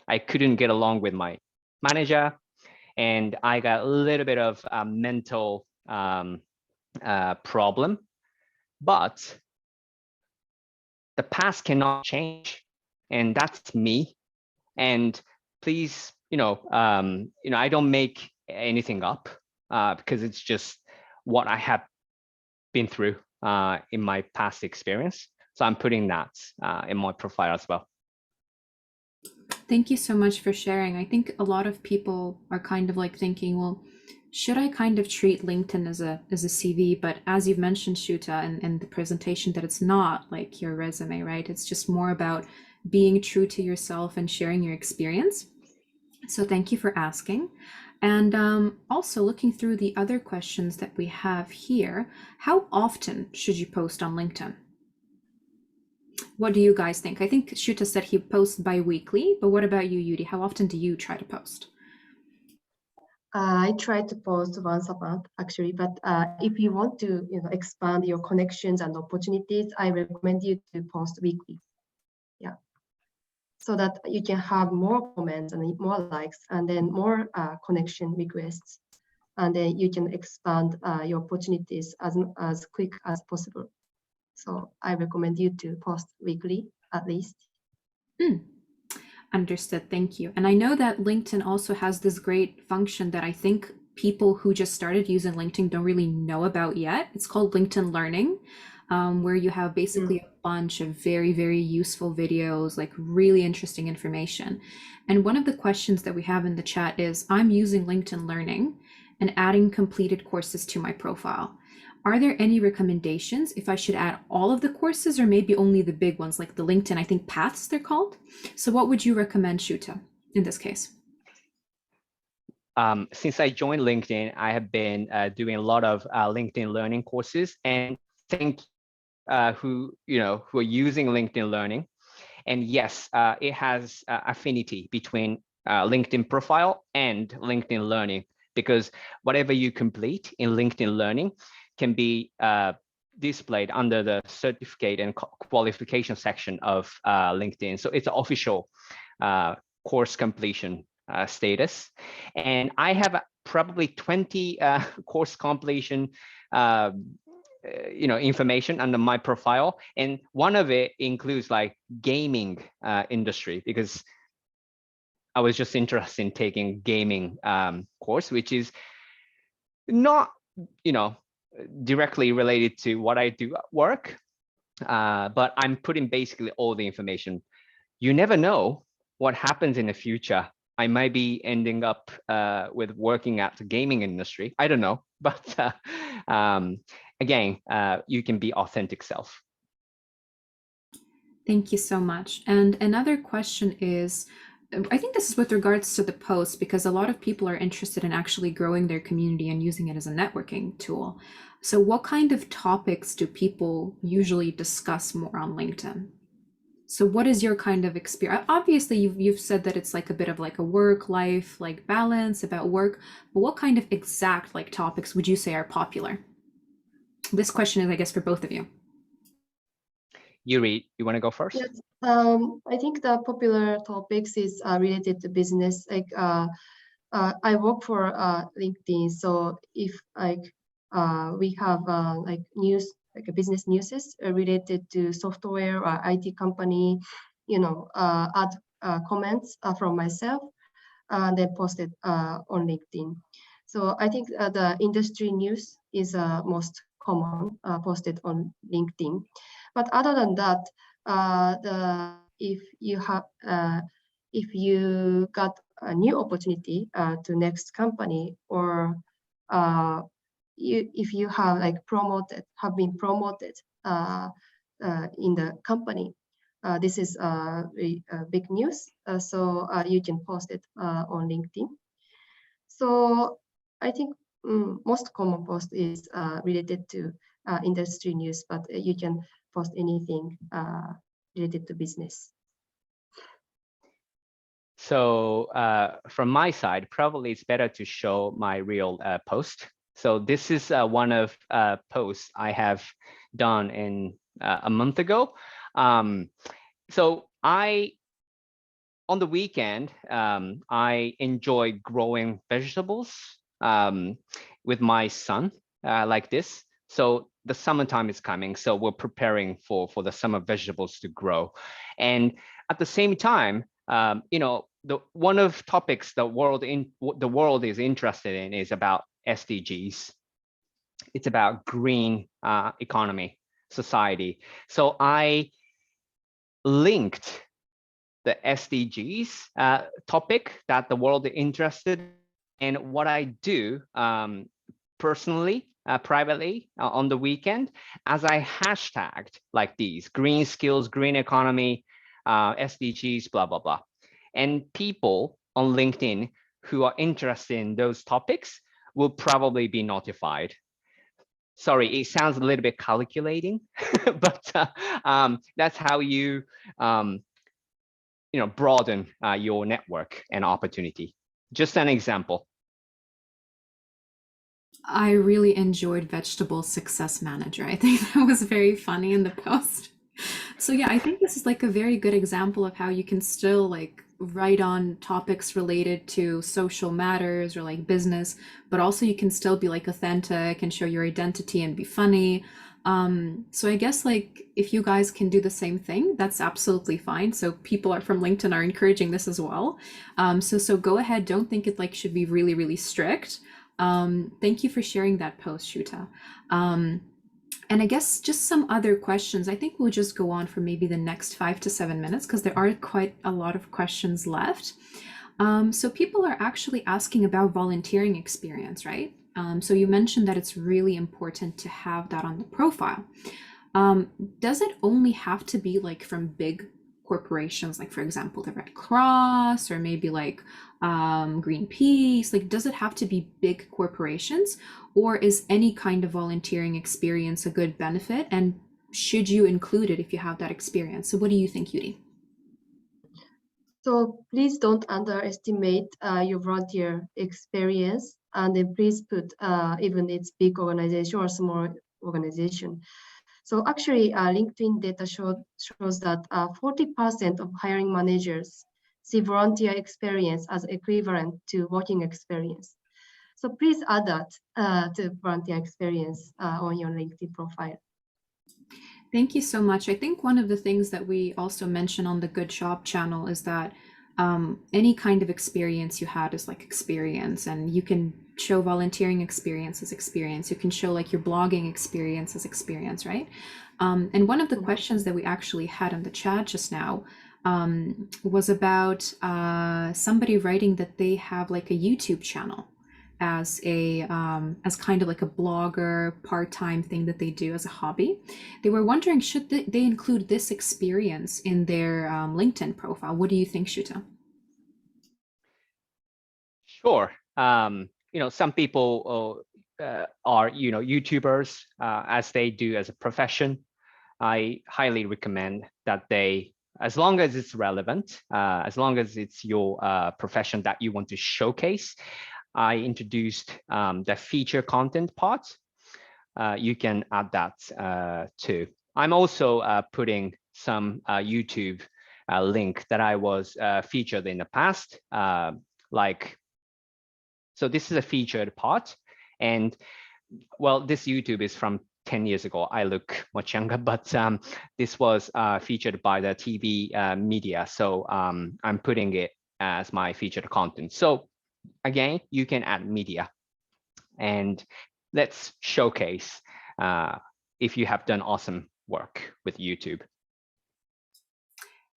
I couldn't get along with my manager, and I got a little bit of a mental problem. But the past cannot change, and that's me. And please, I don't make anything up because it's just what I have been through in my past experience. So I'm putting that in my profile as well. Thank you so much for sharing. I think a lot of people are kind of like thinking, well, should I kind of treat LinkedIn as a CV? But as you've mentioned, Shuta, in the presentation, that it's not like your resume, right? It's just more about being true to yourself and sharing your experience. So thank you for asking. And also looking through the other questions that we have here, how often should you post on LinkedIn? What do you guys think? I think Shuta said he posts bi-weekly, but what about you, Yuri? How often do you try to post? I try to post once a month, actually, but if you want to, expand your connections and opportunities, I recommend you to post weekly. Yeah, so that you can have more comments and more likes, and then more connection requests, and then you can expand your opportunities as quick as possible. So I recommend you to post weekly at least. Understood. Thank you. And I know that LinkedIn also has this great function that I think people who just started using LinkedIn don't really know about yet. It's called LinkedIn Learning, where you have basically a bunch of very, very useful videos, like really interesting information. And one of the questions that we have in the chat is, I'm using LinkedIn Learning and adding completed courses to my profile. Are there any recommendations if I should add all of the courses or maybe only the big ones, like the LinkedIn, I think paths they're called? So what would you recommend, Shuta, in this case? Since I joined LinkedIn, I have been doing a lot of LinkedIn Learning courses, and think who are using LinkedIn Learning. And yes, it has affinity between LinkedIn profile and LinkedIn Learning, because whatever you complete in LinkedIn Learning can be displayed under the certificate and qualification section of LinkedIn. So it's an official course completion status. And I have probably 20 course completion information under my profile. And one of it includes like gaming industry, because I was just interested in taking gaming course, which is not, directly related to what I do at work, but I'm putting basically all the information. You never know what happens in the future I might be ending up with working at the gaming industry. I don't know, but again, you can be authentic self. Thank you so much. And another question is, I think this is with regards to the post, because a lot of people are interested in actually growing their community and using it as a networking tool. So what kind of topics do people usually discuss more on LinkedIn? So what is your kind of experience? Obviously, you've said that it's like a bit of like a work-life like balance about work, but what kind of exact like topics would you say are popular? This question is, I guess, for both of you. Yuri, you want to go first? Yes, I think the popular topics is related to business. Like I work for LinkedIn, so if like we have like news, like a business news related to software or IT company, you know, add comments from myself and then post it on LinkedIn. So I think the industry news is most common posted on LinkedIn. But other than that, if you got a new opportunity to next company, or if you have like been promoted in the company, this is big news. So you can post it on LinkedIn. So I think most common post is related to industry news, but you can post anything related to business. So from my side, probably it's better to show my real post. So this is one of posts I have done in a month ago. So on the weekend, I enjoy growing vegetables with my son like this. So the summertime is coming, so we're preparing for the summer vegetables to grow. And at the same time, you know, one of topics the world is interested in is about SDGs. It's about green economy, society. So I linked the SDGs topic that the world is interested in, and what I do personally, privately on the weekend, as I hashtagged like these: green skills, green economy, SDGs, blah, blah, blah. And people on LinkedIn who are interested in those topics will probably be notified. Sorry, it sounds a little bit calculating, but that's how you broaden your network and opportunity. Just an example. I really enjoyed Vegetable Success Manager. I think that was very funny in the post. So yeah, I think this is like a very good example of how you can still like write on topics related to social matters or like business, but also you can still be like authentic and show your identity and be funny. So I guess like if you guys can do the same thing, that's absolutely fine. So people from LinkedIn are encouraging this as well. So go ahead. Don't think it like should be really, really strict. Thank you for sharing that post, Shuta. And I guess just some other questions. I think we'll just go on for maybe the next 5 to 7 minutes because there are quite a lot of questions left. So people are actually asking about volunteering experience, right? So you mentioned that it's really important to have that on the profile. Does it only have to be like from big corporations, like for example, the Red Cross or maybe like Greenpeace? Like, does it have to be big corporations, or is any kind of volunteering experience a good benefit? And should you include it if you have that experience? So what do you think, Yuri? So please don't underestimate your volunteer experience, and then please put even it's big organization or small organization. So actually, LinkedIn data shows that 40% of hiring managers see volunteer experience as equivalent to working experience. So please add that to volunteer experience on your LinkedIn profile. Thank you so much. I think one of the things that we also mention on the Good Job channel is that any kind of experience you had is like experience, and you can show volunteering experience as experience. You can show like your blogging experience as experience, right? And one of the questions that we actually had in the chat just now was about somebody writing that they have like a YouTube channel as a as kind of like a blogger part-time thing that they do as a hobby. They were wondering, should they include this experience in their LinkedIn profile? What do you think, Shuta? Sure. Some people are, YouTubers as they do as a profession. I highly recommend that they, as long as it's relevant, as long as it's your profession that you want to showcase, I introduced the feature content part. You can add that too. I'm also putting some YouTube link that I was featured in the past, so this is a featured part. And well, this YouTube is from 10 years ago. I look much younger, but this was featured by the TV media. So I'm putting it as my featured content. So again, you can add media and let's showcase if you have done awesome work with YouTube.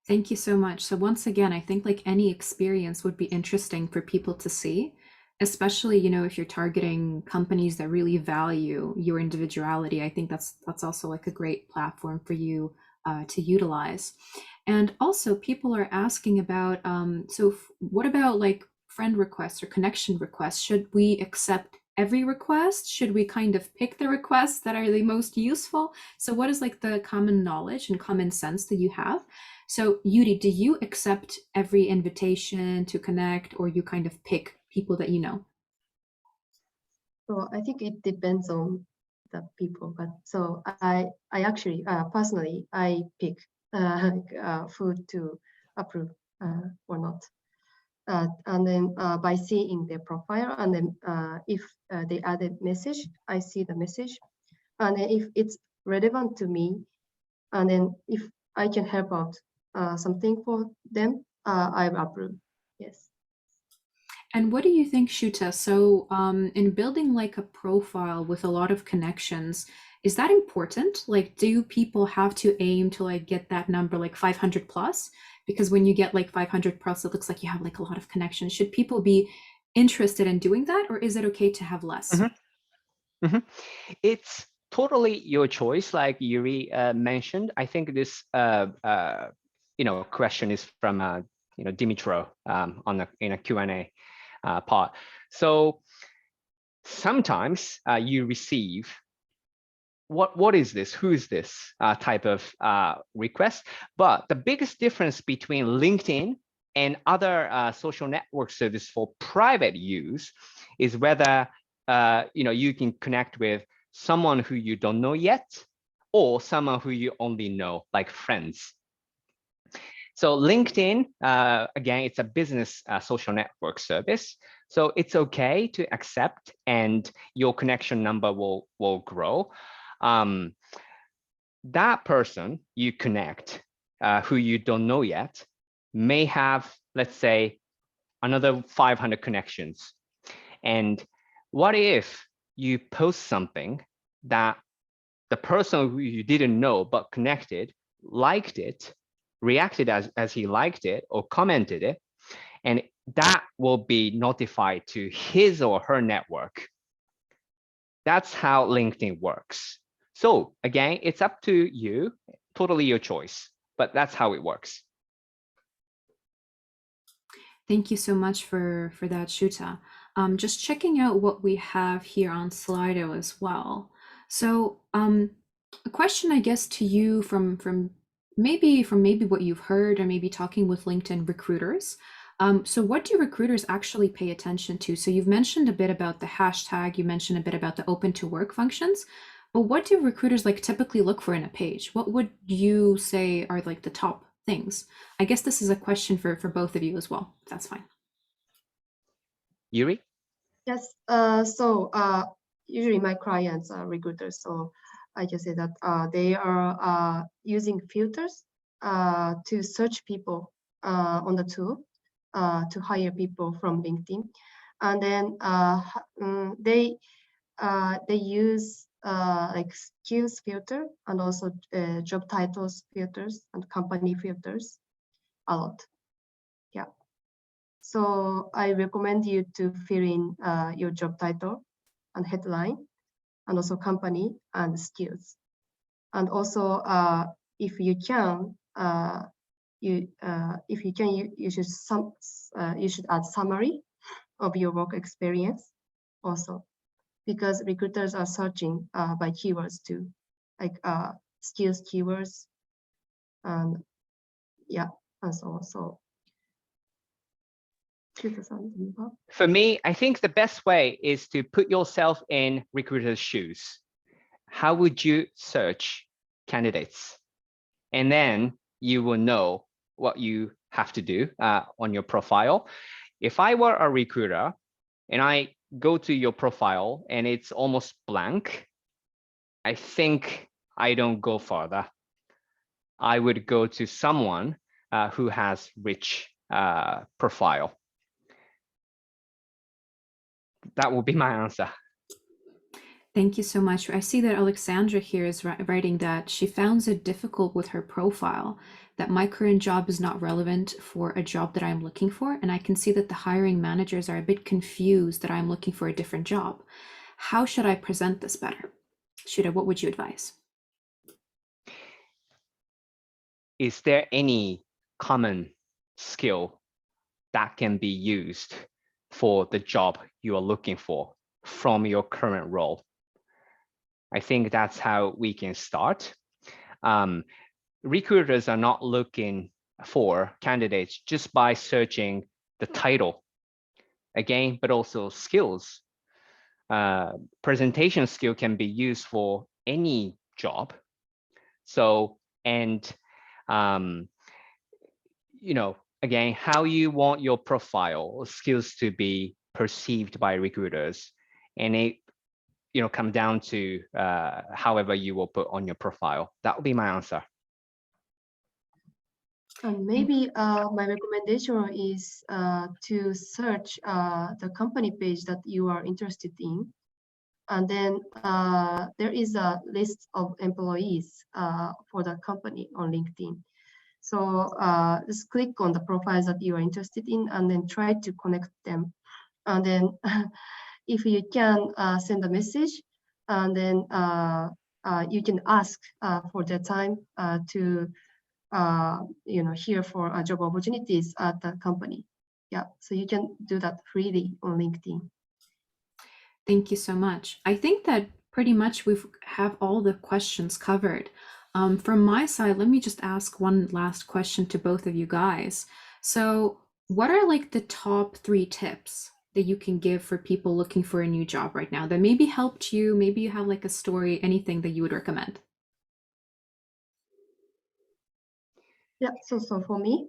Thank you so much. So once again, I think like any experience would be interesting for people to see, especially, if you're targeting companies that really value your individuality. I think that's also like a great platform for you to utilize. And also people are asking about, so what about like friend requests or connection requests? Should we accept every request? Should we kind of pick the requests that are the most useful? So what is like the common knowledge and common sense that you have? So Yuri, do you accept every invitation to connect, or you kind of pick people that you know? So I think it depends on the people, but so I actually personally I pick who to approve or not, and then by seeing their profile, and then if they added message, I see the message, and then if it's relevant to me, and then if I can help out something for them, I approve. Yes. And what do you think, Shuta? So in building like a profile with a lot of connections, is that important? Like, do people have to aim to like get that number like 500 plus? Because when you get like 500 plus, it looks like you have like a lot of connections. Should people be interested in doing that, or is it okay to have less? It's totally your choice, like Yuri mentioned. I think this question is from Dimitro in a Q&A part. So sometimes you receive what is this, who is this type of request. But the biggest difference between LinkedIn and other social network service for private use is whether you can connect with someone who you don't know yet, or someone who you only know, like friends. So LinkedIn, again, it's a business social network service. So it's okay to accept, and your connection number will grow. That person you connect, who you don't know yet, may have, let's say, another 500 connections. And what if you post something that the person who you didn't know but connected liked it, reacted as he liked it, or commented it, and that will be notified to his or her network. That's how LinkedIn works. So again, it's up to you, totally your choice, but that's how it works. Thank you so much for that, Shuta. Just checking out what we have here on Slido as well. So a question, I guess, to you from maybe what you've heard, or maybe talking with LinkedIn recruiters. So what do recruiters actually pay attention to? So you've mentioned a bit about the hashtag, you mentioned a bit about the open to work functions, but what do recruiters like typically look for in a page? What would you say are like the top things? I guess this is a question for both of you as well, if that's fine. Yuri? Yes, so usually my clients are recruiters, so I just say that they are using filters to search people on the tool to hire people from LinkedIn, and then they use like skills filter, and also job titles filters and company filters. a lot. Yeah. So I recommend you to fill in your job title and headline, and also company and skills. And also, if you can, you should add summary of your work experience also, because recruiters are searching by keywords too, like skills keywords, and yeah, and so on. So, for me, I think the best way is to put yourself in recruiters' shoes. How would you search candidates? And then you will know what you have to do on your profile. If I were a recruiter and I go to your profile and it's almost blank, I think I don't go further. I would go to someone who has rich profile. That will be my answer. Thank you so much. I see that Alexandra here is writing that she finds it difficult with her profile, that my current job is not relevant for a job that I'm looking for. And I can see that the hiring managers are a bit confused that I'm looking for a different job. How should I present this better? Shuta, what would you advise? Is there any common skill that can be used for the job you are looking for from your current role? I think that's how we can start. Recruiters are not looking for candidates just by searching the title, again, but also skills. Presentation skill can be used for any job. So, and again, how you want your profile skills to be perceived by recruiters, and it come down to however you will put on your profile. That would be my answer. And maybe my recommendation is to search the company page that you are interested in. And then there is a list of employees for the company on LinkedIn. So just click on the profiles that you are interested in and then try to connect them. And then if you can send a message, and then you can ask for the time to hear for job opportunities at the company. Yeah, so you can do that freely on LinkedIn. Thank you so much. I think that pretty much we have all the questions covered. From my side, let me just ask one last question to both of you guys. So what are like the top 3 tips that you can give for people looking for a new job right now that maybe helped you? Maybe you have like a story, anything that you would recommend? Yeah, so for me,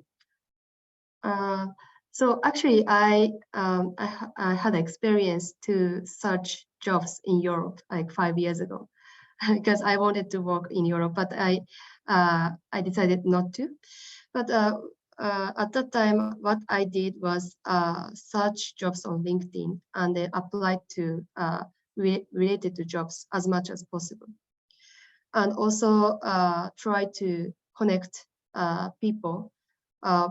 so actually I had experience to search jobs in Europe like 5 years ago because I wanted to work in Europe, but I decided not to. But at that time, what I did was search jobs on LinkedIn and then apply to related to jobs as much as possible. And also try to connect people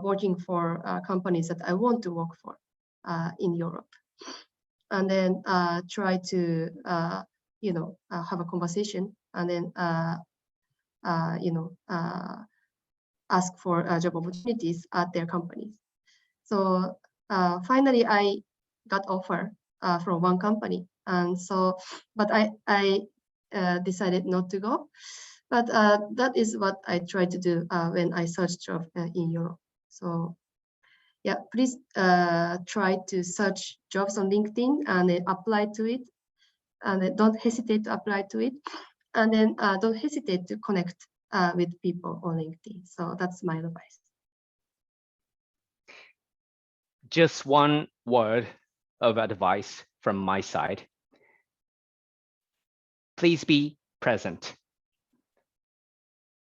working for companies that I want to work for in Europe. And then try to, have a conversation and then, ask for job opportunities at their companies. So finally, I got offer from one company, and so, but I decided not to go. But that is what I try to do when I search job in Europe. So yeah, please try to search jobs on LinkedIn and then apply to it, and then don't hesitate to apply to it, and then don't hesitate to connect with people on LinkedIn. So that's my advice. Just one word of advice from my side. Please be present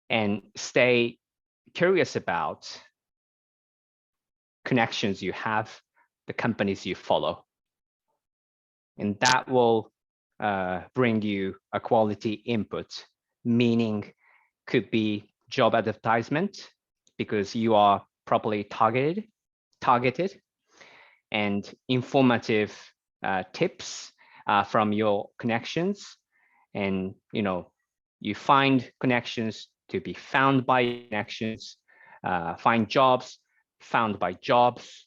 and stay curious about connections you have, the companies you follow. And that will bring you a quality input, meaning could be job advertisement, because you are properly targeted and informative tips from your connections. And, you find connections to be found by connections, find jobs, found by jobs.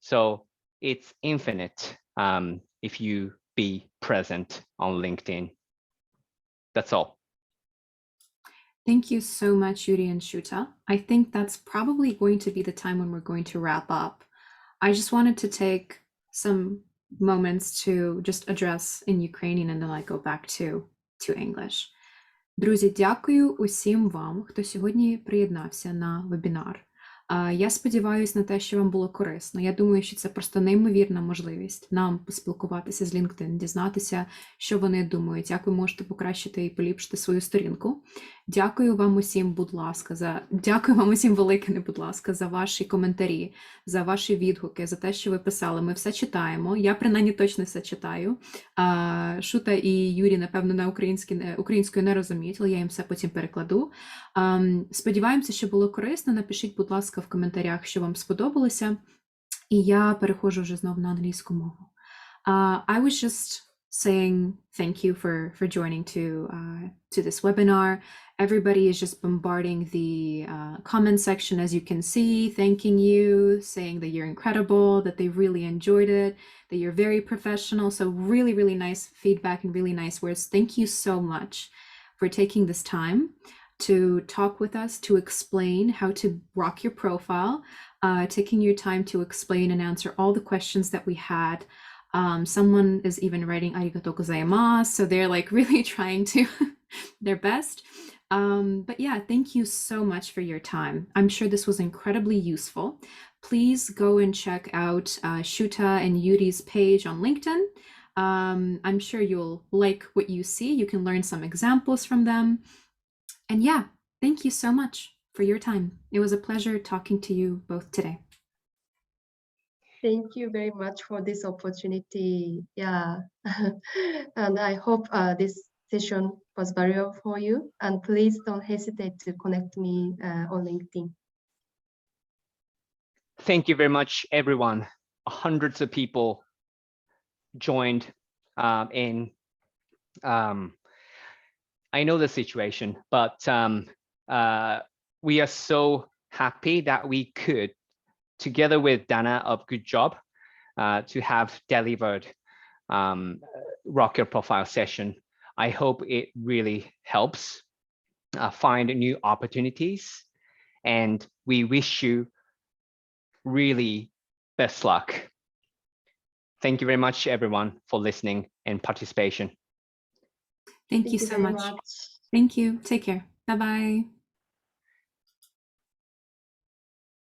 So it's infinite if you be present on LinkedIn. That's all. Thank you so much, Yuri and Shuta. I think that's probably going to be the time when we're going to wrap up. I just wanted to take some moments to just address in Ukrainian and then I go back to English. Друзі, дякую усім вам, хто сьогодні приєднався на вебінар. Я сподіваюся на те, що вам було корисно. Я думаю, що це просто неймовірна можливість нам поспілкуватися з LinkedIn, дізнатися, що вони думають, як ви можете покращити і поліпшити свою сторінку. Дякую вам усім, будь ласка, дякую вам усім велике, не будь ласка, за ваші коментарі, за ваші відгуки, за те, що ви писали. Ми все читаємо. Я, принаймні, точно все читаю. Шута і Юрій, напевно, на українською не розуміють, але я їм все потім перекладу. Сподіваємося, що було корисно. Напишіть, будь ласка, в коментарях, що вам сподобалося. І я переходжу вже знову на англійську мову. I was just saying thank you for joining to this webinar. Everybody is just bombarding the comment section, as you can see, thanking you, saying that you're incredible, that they really enjoyed it, that you're very professional. So really, really nice feedback and really nice words. Thank you so much for taking this time to talk with us, to explain how to rock your profile, taking your time to explain and answer all the questions that we had. Someone is even writing arigatou gozaimasu, so they're like really trying to their best. But yeah, thank you so much for your time. I'm sure this was incredibly useful. Please go and check out Shuta and Yuri's page on LinkedIn. I'm sure you'll like what you see. You can learn some examples from them. And yeah, thank you so much for your time. It was a pleasure talking to you both today. Thank you very much for this opportunity. Yeah, and I hope this session was valuable for you. And please don't hesitate to connect me on LinkedIn. Thank you very much, everyone. Hundreds of people joined in. I know the situation, but we are so happy that we could, together with Dana of goodjob, to have delivered Rock Your Profile session. I hope it really helps find new opportunities, and we wish you really best luck. Thank you very much, everyone, for listening and participation. Thank you so very much. Thank you. Take care. Bye-bye.